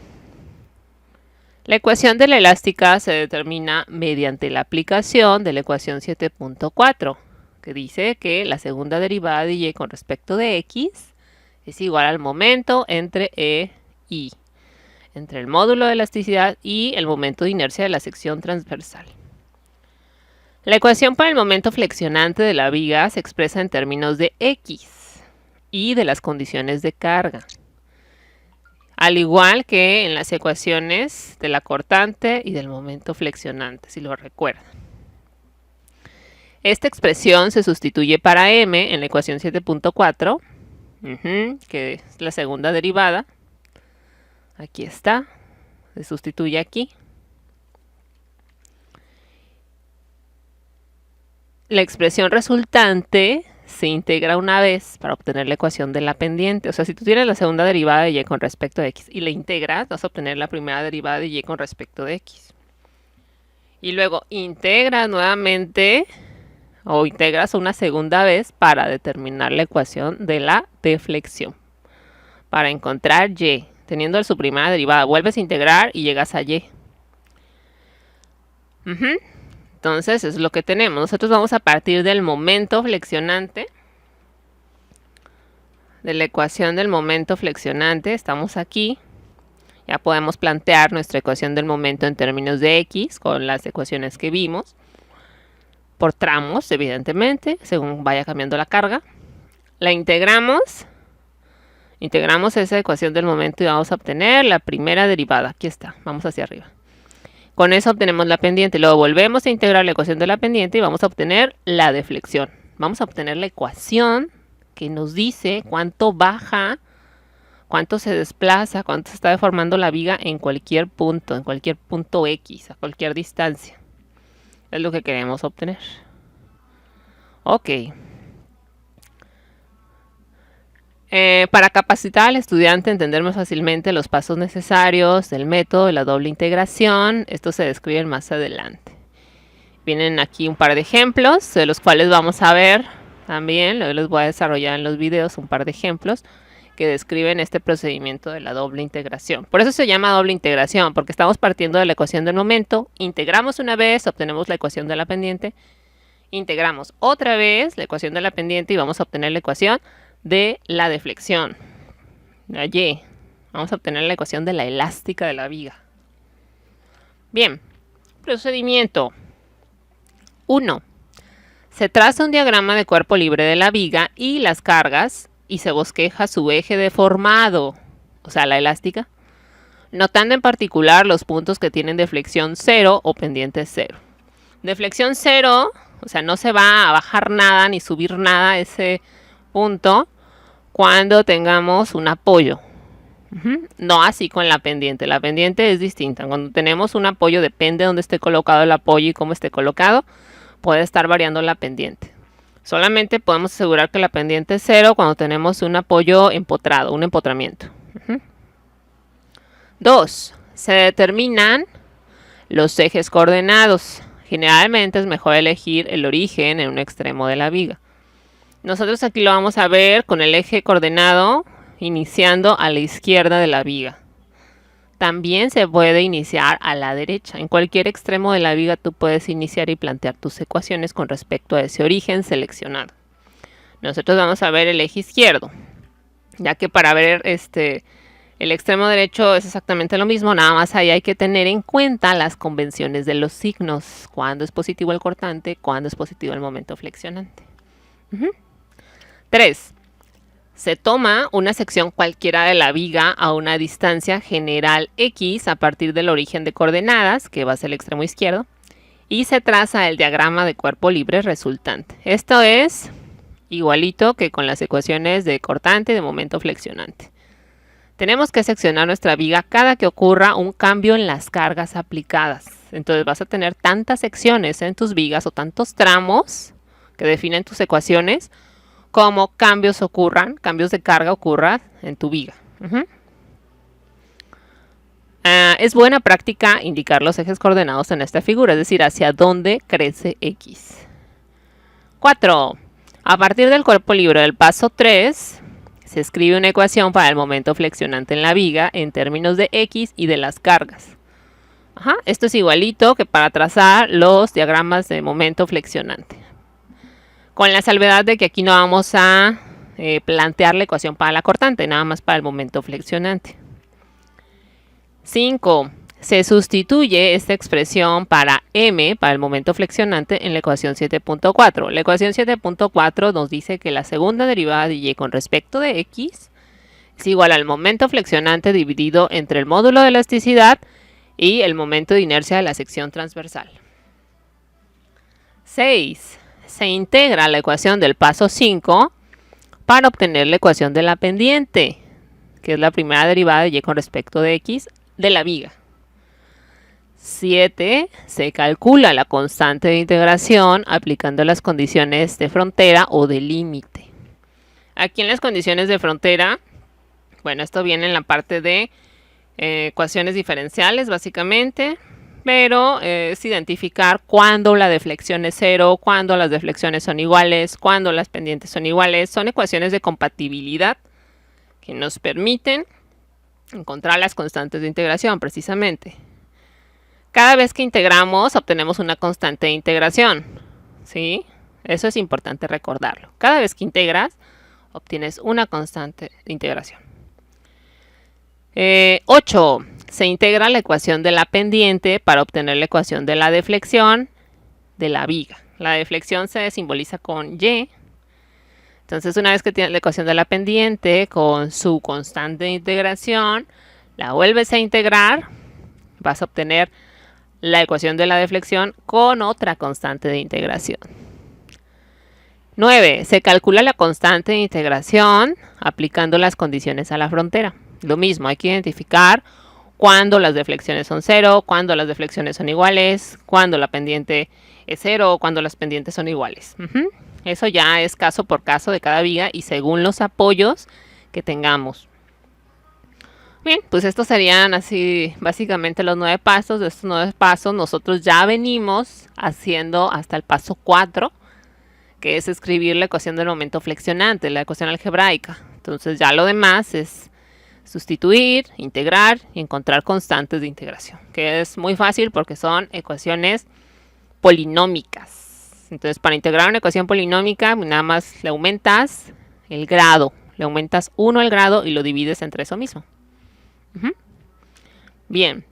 La ecuación de la elástica se determina mediante la aplicación de la ecuación 7.4, que dice que la segunda derivada de y con respecto de X es igual al momento entre E y, entre el módulo de elasticidad y el momento de inercia de la sección transversal. La ecuación para el momento flexionante de la viga se expresa en términos de X y de las condiciones de carga, al igual que en las ecuaciones de la cortante y del momento flexionante, si lo recuerdan. Esta expresión se sustituye para M en la ecuación 7.4, que es la segunda derivada. Aquí está, se sustituye aquí. La expresión resultante se integra una vez para obtener la ecuación de la pendiente. O sea, si tú tienes la segunda derivada de y con respecto a x y la integras, vas a obtener la primera derivada de y con respecto de x. Y luego integras nuevamente o integras una segunda vez para determinar la ecuación de la deflexión. Para encontrar y, teniendo su primera derivada, vuelves a integrar y llegas a y. Entonces, eso es lo que tenemos. Nosotros vamos a partir del momento flexionante, de la ecuación del momento flexionante. Estamos aquí. Ya podemos plantear nuestra ecuación del momento en términos de x con las ecuaciones que vimos. Por tramos, evidentemente, según vaya cambiando la carga. La integramos esa ecuación del momento y vamos a obtener la primera derivada. Aquí está, vamos hacia arriba. Con eso obtenemos la pendiente. Luego volvemos a integrar la ecuación de la pendiente y vamos a obtener la deflexión. Vamos a obtener la ecuación que nos dice cuánto baja, cuánto se desplaza, cuánto se está deformando la viga en cualquier punto X, a cualquier distancia. Es lo que queremos obtener. Ok. Para capacitar al estudiante a entender más fácilmente los pasos necesarios del método de la doble integración, estos se describen más adelante. Vienen aquí un par de ejemplos, de los cuales vamos a ver también. Luego les voy a desarrollar en los videos un par de ejemplos que describen este procedimiento de la doble integración. Por eso se llama doble integración, porque estamos partiendo de la ecuación del momento, integramos una vez, obtenemos la ecuación de la pendiente, integramos otra vez la ecuación de la pendiente y vamos a obtener la ecuación de la deflexión. Allí vamos a obtener la ecuación de la elástica de la viga. Bien, procedimiento 1. Se traza un diagrama de cuerpo libre de la viga y las cargas y se bosqueja su eje deformado, o sea, la elástica, notando en particular los puntos que tienen deflexión 0 o pendiente 0. Deflexión 0, o sea, no se va a bajar nada ni subir nada a ese punto cuando tengamos un apoyo. No así con la pendiente. La pendiente es distinta. Cuando tenemos un apoyo, depende de dónde esté colocado el apoyo y cómo esté colocado, puede estar variando la pendiente. Solamente podemos asegurar que la pendiente es 0 cuando tenemos un apoyo empotrado, un empotramiento. 2. Se determinan los ejes coordenados. Generalmente es mejor elegir el origen en un extremo de la viga. Nosotros aquí lo vamos a ver con el eje coordenado iniciando a la izquierda de la viga. También se puede iniciar a la derecha. En cualquier extremo de la viga tú puedes iniciar y plantear tus ecuaciones con respecto a ese origen seleccionado. Nosotros vamos a ver el eje izquierdo, ya que para ver el extremo derecho es exactamente lo mismo, nada más ahí hay que tener en cuenta las convenciones de los signos. Cuándo es positivo el cortante, cuándo es positivo el momento flexionante. 3. Se toma una sección cualquiera de la viga a una distancia general X a partir del origen de coordenadas, que va a ser el extremo izquierdo, y se traza el diagrama de cuerpo libre resultante. Esto es igualito que con las ecuaciones de cortante y de momento flexionante. Tenemos que seccionar nuestra viga cada que ocurra un cambio en las cargas aplicadas. Entonces vas a tener tantas secciones en tus vigas o tantos tramos que definen tus ecuaciones como cambios de carga ocurran en tu viga. Es buena práctica indicar los ejes coordenados en esta figura, es decir, hacia dónde crece X. 4. A partir del cuerpo libre del paso 3, se escribe una ecuación para el momento flexionante en la viga en términos de X y de las cargas. Esto es igualito que para trazar los diagramas de momento flexionante, con la salvedad de que aquí no vamos a plantear la ecuación para la cortante, nada más para el momento flexionante. 5. Se sustituye esta expresión para m, para el momento flexionante, en la ecuación 7.4. La ecuación 7.4 nos dice que la segunda derivada de y con respecto de x es igual al momento flexionante dividido entre el módulo de elasticidad y el momento de inercia de la sección transversal. 6. Se integra la ecuación del paso 5 para obtener la ecuación de la pendiente, que es la primera derivada de y con respecto de x de la viga. 7. Se calcula la constante de integración aplicando las condiciones de frontera o de límite. Aquí en las condiciones de frontera, bueno, esto viene en la parte de ecuaciones diferenciales básicamente, pero es identificar cuándo la deflexión es 0, cuándo las deflexiones son iguales, cuándo las pendientes son iguales. Son ecuaciones de compatibilidad que nos permiten encontrar las constantes de integración precisamente. Cada vez que integramos obtenemos una constante de integración, ¿sí? Eso es importante recordarlo. Cada vez que integras obtienes una constante de integración. 8. Se integra la ecuación de la pendiente para obtener la ecuación de la deflexión de la viga. La deflexión se simboliza con y. Entonces, una vez que tienes la ecuación de la pendiente con su constante de integración, la vuelves a integrar, vas a obtener la ecuación de la deflexión con otra constante de integración. 9. Se calcula la constante de integración aplicando las condiciones a la frontera. Lo mismo, hay que identificar cuándo las deflexiones son 0, cuándo las deflexiones son iguales, cuándo la pendiente es 0, cuándo las pendientes son iguales. Eso ya es caso por caso de cada viga y según los apoyos que tengamos. Bien, pues estos serían así básicamente los 9 pasos. De estos 9 pasos nosotros ya venimos haciendo hasta el paso 4, que es escribir la ecuación del momento flexionante, la ecuación algebraica. Entonces ya lo demás es sustituir, integrar y encontrar constantes de integración, que es muy fácil porque son ecuaciones polinómicas. Entonces para integrar una ecuación polinómica nada más le aumentas el grado, le aumentas 1 al grado y lo divides entre eso mismo. Bien,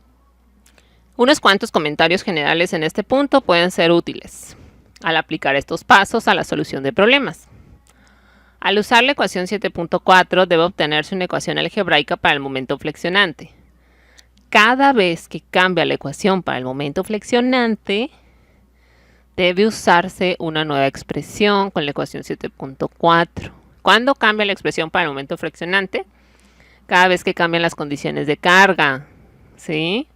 unos cuantos comentarios generales en este punto pueden ser útiles al aplicar estos pasos a la solución de problemas. Al usar la ecuación 7.4 debe obtenerse una ecuación algebraica para el momento flexionante. Cada vez que cambia la ecuación para el momento flexionante, debe usarse una nueva expresión con la ecuación 7.4. ¿Cuándo cambia la expresión para el momento flexionante? Cada vez que cambian las condiciones de carga, ¿sí?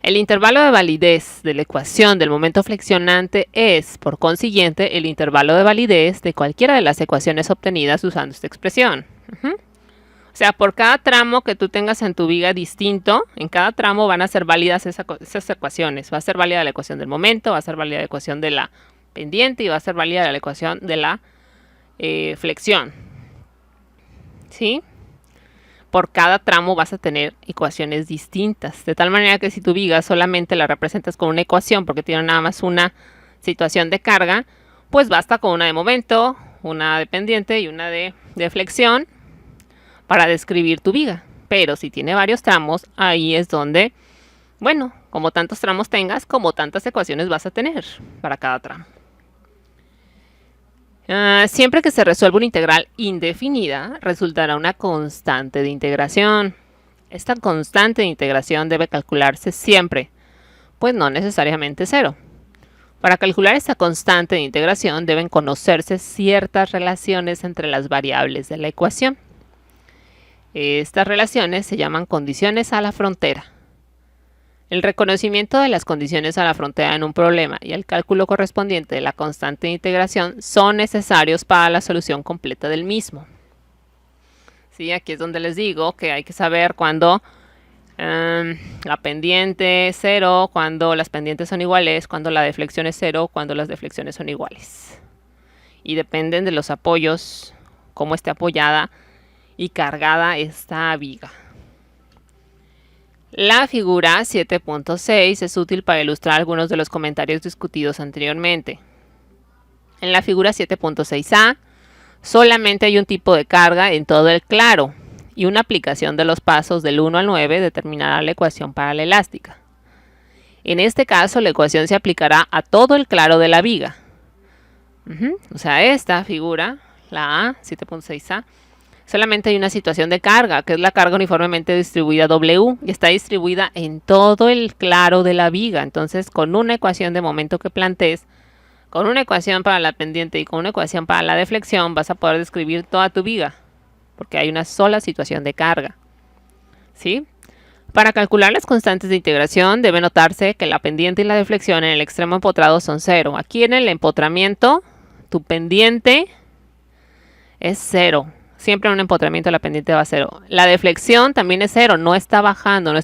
El intervalo de validez de la ecuación del momento flexionante es, por consiguiente, el intervalo de validez de cualquiera de las ecuaciones obtenidas usando esta expresión. O sea, por cada tramo que tú tengas en tu viga distinto, en cada tramo van a ser válidas esas ecuaciones. Va a ser válida la ecuación del momento, va a ser válida la ecuación de la pendiente y va a ser válida la ecuación de la flexión. ¿Sí? Por cada tramo vas a tener ecuaciones distintas, de tal manera que si tu viga solamente la representas con una ecuación porque tiene nada más una situación de carga, pues basta con una de momento, una de pendiente y una de flexión para describir tu viga. Pero si tiene varios tramos, ahí es donde, bueno, como tantos tramos tengas, como tantas ecuaciones vas a tener para cada tramo. Siempre que se resuelva una integral indefinida, resultará una constante de integración. Esta constante de integración debe calcularse siempre, pues no necesariamente 0. Para calcular esta constante de integración deben conocerse ciertas relaciones entre las variables de la ecuación. Estas relaciones se llaman condiciones a la frontera. El reconocimiento de las condiciones a la frontera en un problema y el cálculo correspondiente de la constante de integración son necesarios para la solución completa del mismo. Sí, aquí es donde les digo que hay que saber cuándo la pendiente es 0, cuándo las pendientes son iguales, cuándo la deflexión es 0, cuándo las deflexiones son iguales. Y dependen de los apoyos, cómo esté apoyada y cargada esta viga. La figura 7.6 es útil para ilustrar algunos de los comentarios discutidos anteriormente. En la figura 7.6a solamente hay un tipo de carga en todo el claro y una aplicación de los pasos del 1 al 9 determinará la ecuación para la elástica. En este caso la ecuación se aplicará a todo el claro de la viga. O sea, esta figura, la A, 7.6a, solamente hay una situación de carga, que es la carga uniformemente distribuida W, y está distribuida en todo el claro de la viga. Entonces, con una ecuación de momento que plantees, con una ecuación para la pendiente y con una ecuación para la deflexión, vas a poder describir toda tu viga, porque hay una sola situación de carga. ¿Sí? Para calcular las constantes de integración, debe notarse que la pendiente y la deflexión en el extremo empotrado son 0. Aquí en el empotramiento, tu pendiente es 0. Siempre en un empotramiento la pendiente va a 0. La deflexión también es 0, no está bajando, no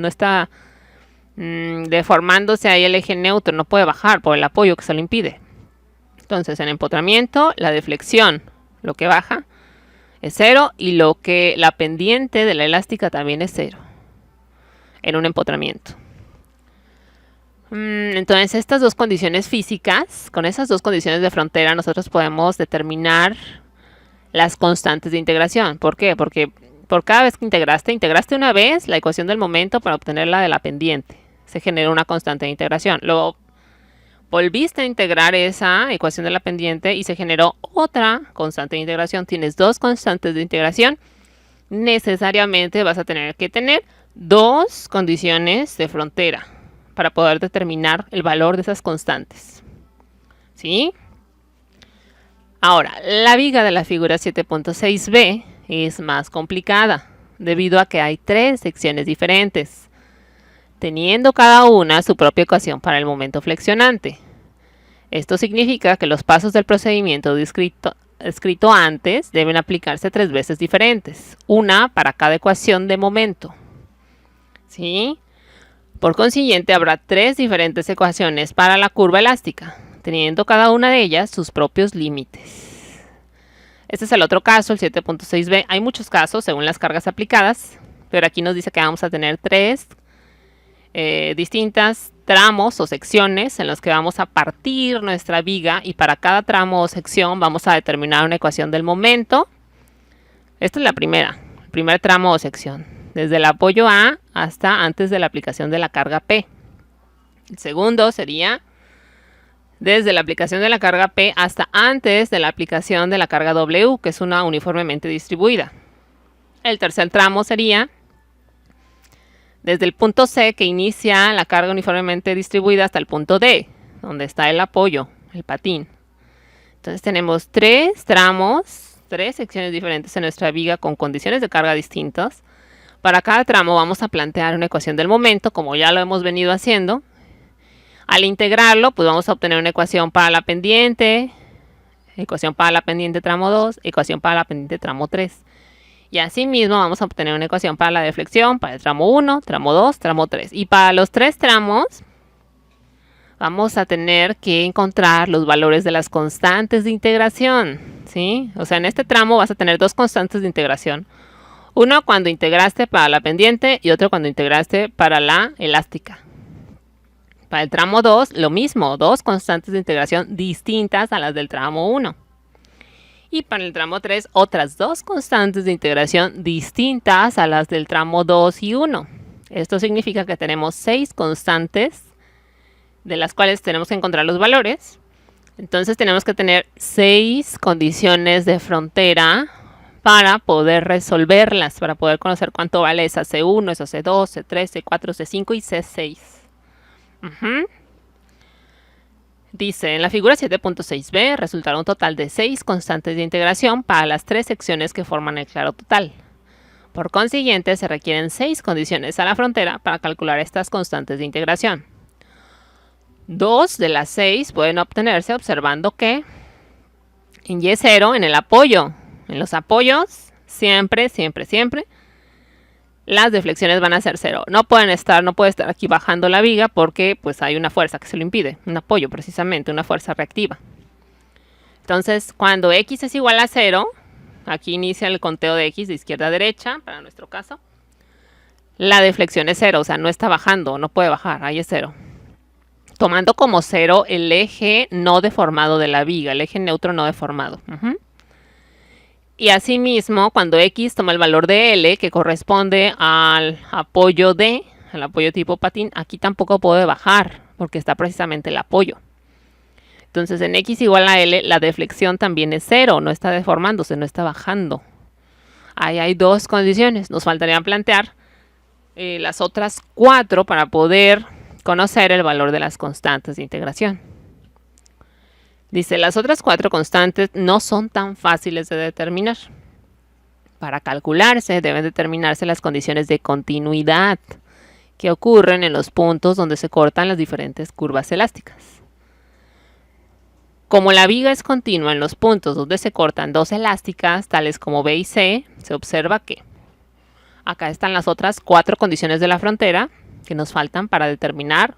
está deformándose ahí el eje neutro, no puede bajar por el apoyo que se lo impide. Entonces en empotramiento la deflexión, lo que baja es 0 y lo que la pendiente de la elástica también es 0 en un empotramiento. Entonces estas dos condiciones físicas, con esas dos condiciones de frontera nosotros podemos determinar las constantes de integración. ¿Por qué? Porque por cada vez que integraste una vez la ecuación del momento para obtener la de la pendiente. Se generó una constante de integración. Luego volviste a integrar esa ecuación de la pendiente y se generó otra constante de integración. Tienes dos constantes de integración. Necesariamente vas a tener que tener dos condiciones de frontera para poder determinar el valor de esas constantes. ¿Sí? Ahora, la viga de la figura 7.6b es más complicada, debido a que hay 3 secciones diferentes, teniendo cada una su propia ecuación para el momento flexionante. Esto significa que los pasos del procedimiento descrito antes deben aplicarse 3 veces diferentes, una para cada ecuación de momento. ¿Sí? Por consiguiente, habrá 3 diferentes ecuaciones para la curva elástica, teniendo cada una de ellas sus propios límites. Este es el otro caso, el 7.6b. Hay muchos casos según las cargas aplicadas, pero aquí nos dice que vamos a tener 3 distintas tramos o secciones en los que vamos a partir nuestra viga, y para cada tramo o sección vamos a determinar una ecuación del momento. Esta es la primera, el primer tramo o sección, desde el apoyo A hasta antes de la aplicación de la carga P. El segundo sería desde la aplicación de la carga P hasta antes de la aplicación de la carga W, que es una uniformemente distribuida. El tercer tramo sería desde el punto C, que inicia la carga uniformemente distribuida, hasta el punto D, donde está el apoyo, el patín. Entonces tenemos 3 tramos, 3 secciones diferentes en nuestra viga con condiciones de carga distintas. Para cada tramo vamos a plantear una ecuación del momento, como ya lo hemos venido haciendo. Al integrarlo, pues vamos a obtener una ecuación para la pendiente, ecuación para la pendiente tramo 2, ecuación para la pendiente tramo 3. Y asimismo vamos a obtener una ecuación para la deflexión, para el tramo 1, tramo 2, tramo 3. Y para los 3 tramos vamos a tener que encontrar los valores de las constantes de integración, ¿sí? O sea, en este tramo vas a tener 2 constantes de integración. Uno cuando integraste para la pendiente y otro cuando integraste para la elástica. Para el tramo 2, lo mismo, 2 constantes de integración distintas a las del tramo 1. Y para el tramo 3, otras 2 constantes de integración distintas a las del tramo 2 y 1. Esto significa que tenemos 6 constantes, de las cuales tenemos que encontrar los valores. Entonces tenemos que tener 6 condiciones de frontera para poder resolverlas, para poder conocer cuánto vale esa C1, esa C2, C3, C4, C5 y C6. Dice, en la figura 7.6b resultará un total de 6 constantes de integración para las 3 secciones que forman el claro total. Por consiguiente, se requieren 6 condiciones a la frontera para calcular estas constantes de integración. 2 de las 6 pueden obtenerse observando que en Y0, en el apoyo, en los apoyos, siempre, las deflexiones van a ser 0. No puede estar aquí bajando la viga porque pues hay una fuerza que se lo impide, un apoyo precisamente, una fuerza reactiva. Entonces, cuando X es igual a 0, aquí inicia el conteo de X de izquierda a derecha, para nuestro caso, la deflexión es 0, o sea, no está bajando, no puede bajar, ahí es 0. Tomando como 0 el eje no deformado de la viga, el eje neutro no deformado. Y asimismo, cuando X toma el valor de L, que corresponde al apoyo D, al apoyo tipo patín, aquí tampoco puede bajar, porque está precisamente el apoyo. Entonces, en X igual a L, la deflexión también es 0, no está deformándose, no está bajando. Ahí hay 2 condiciones. Nos faltaría plantear las otras 4 para poder conocer el valor de las constantes de integración. Dice, las otras 4 constantes no son tan fáciles de determinar. Para calcularse deben determinarse las condiciones de continuidad que ocurren en los puntos donde se cortan las diferentes curvas elásticas. Como la viga es continua en los puntos donde se cortan 2 elásticas, tales como B y C, se observa que acá están las otras 4 condiciones de la frontera que nos faltan para determinar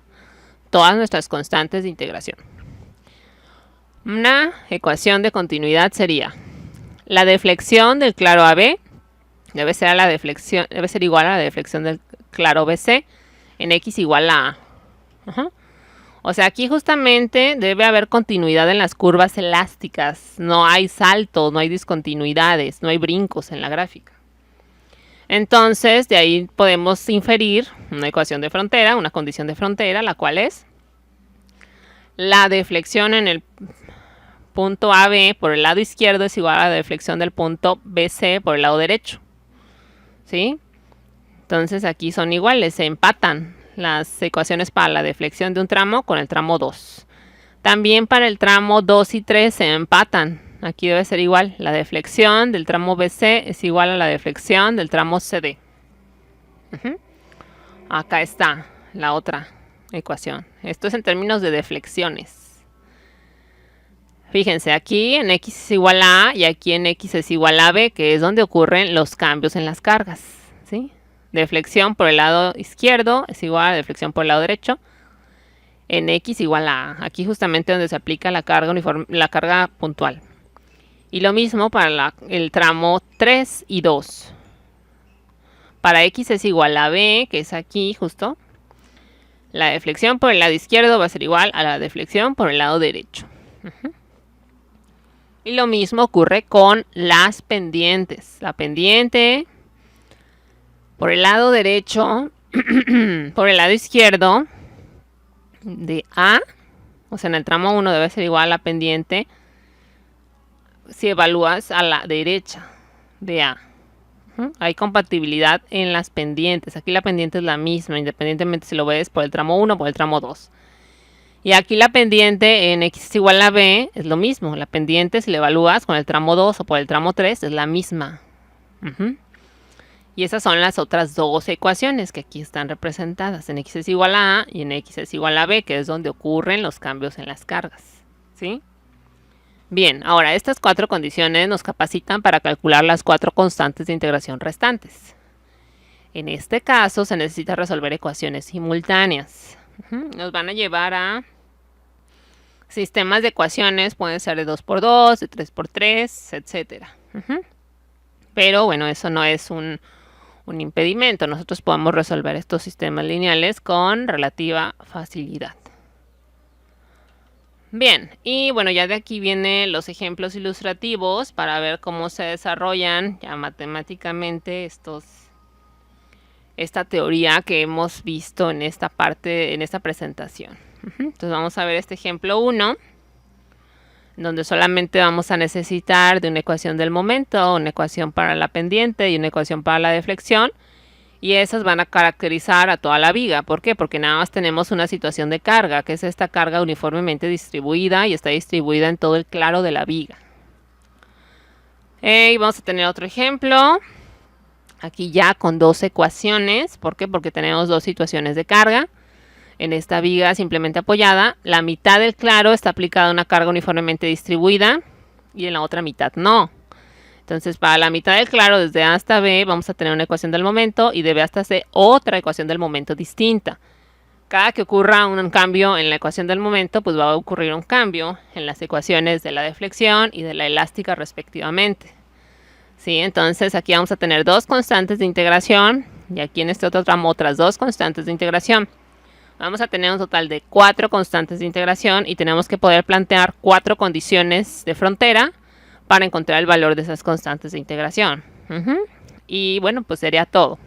todas nuestras constantes de integración. Una ecuación de continuidad sería la deflexión del claro AB debe ser igual a la deflexión del claro BC en X igual a A. O sea, aquí justamente debe haber continuidad en las curvas elásticas. No hay saltos, no hay discontinuidades, no hay brincos en la gráfica. Entonces, de ahí podemos inferir una ecuación de frontera, una condición de frontera, la cual es la deflexión en el punto AB por el lado izquierdo es igual a la deflexión del punto BC por el lado derecho. ¿Sí? Entonces aquí son iguales, se empatan las ecuaciones para la deflexión de un tramo con el tramo 2. También para el tramo 2 y 3 se empatan. Aquí debe ser igual. La deflexión del tramo BC es igual a la deflexión del tramo CD. Acá está la otra ecuación. Esto es en términos de deflexiones. Fíjense, aquí en X es igual a A y aquí en X es igual a B, que es donde ocurren los cambios en las cargas, ¿sí? Deflexión por el lado izquierdo es igual a deflexión por el lado derecho. En X igual a A. Aquí justamente donde se aplica la carga uniforme, la carga puntual. Y lo mismo para el tramo 3 y 2. Para X es igual a B, que es aquí justo. La deflexión por el lado izquierdo va a ser igual a la deflexión por el lado derecho. Y lo mismo ocurre con las pendientes. La pendiente por el lado derecho, por el lado izquierdo de A, o sea, en el tramo 1 debe ser igual a la pendiente si evalúas a la derecha de A. Hay compatibilidad en las pendientes. Aquí la pendiente es la misma, independientemente si lo ves por el tramo 1 o por el tramo 2. Y aquí la pendiente en X es igual a B es lo mismo. La pendiente, si la evalúas con el tramo 2 o por el tramo 3, es la misma. Y esas son las otras dos ecuaciones que aquí están representadas. En X es igual a A y en X es igual a B, que es donde ocurren los cambios en las cargas. ¿Sí? Bien, ahora estas cuatro condiciones nos capacitan para calcular las cuatro constantes de integración restantes. En este caso se necesita resolver ecuaciones simultáneas. Nos van a llevar a sistemas de ecuaciones, pueden ser de 2×2, de 3×3, etc. Pero bueno, eso no es un impedimento. Nosotros podemos resolver estos sistemas lineales con relativa facilidad. Bien, y bueno, ya de aquí vienen los ejemplos ilustrativos para ver cómo se desarrollan ya matemáticamente esta teoría que hemos visto en esta parte, en esta presentación. Entonces vamos a ver este ejemplo 1, donde solamente vamos a necesitar de una ecuación del momento, una ecuación para la pendiente y una ecuación para la deflexión. Y esas van a caracterizar a toda la viga. ¿Por qué? Porque nada más tenemos una situación de carga, que es esta carga uniformemente distribuida y está distribuida en todo el claro de la viga. Y vamos a tener otro ejemplo. Aquí ya con dos ecuaciones. ¿Por qué? Porque tenemos dos situaciones de carga. En esta viga simplemente apoyada, la mitad del claro está aplicada una carga uniformemente distribuida y en la otra mitad no. Entonces, para la mitad del claro, desde A hasta B, vamos a tener una ecuación del momento y de B hasta C, otra ecuación del momento distinta. Cada que ocurra un cambio en la ecuación del momento, pues va a ocurrir un cambio en las ecuaciones de la deflexión y de la elástica respectivamente. ¿Sí? Entonces, aquí vamos a tener dos constantes de integración y aquí en este otro tramo otras dos constantes de integración. Vamos a tener un total de 4 constantes de integración y tenemos que poder plantear 4 condiciones de frontera para encontrar el valor de esas constantes de integración. Y bueno, pues sería todo.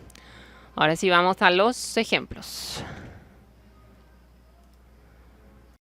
Ahora sí vamos a los ejemplos.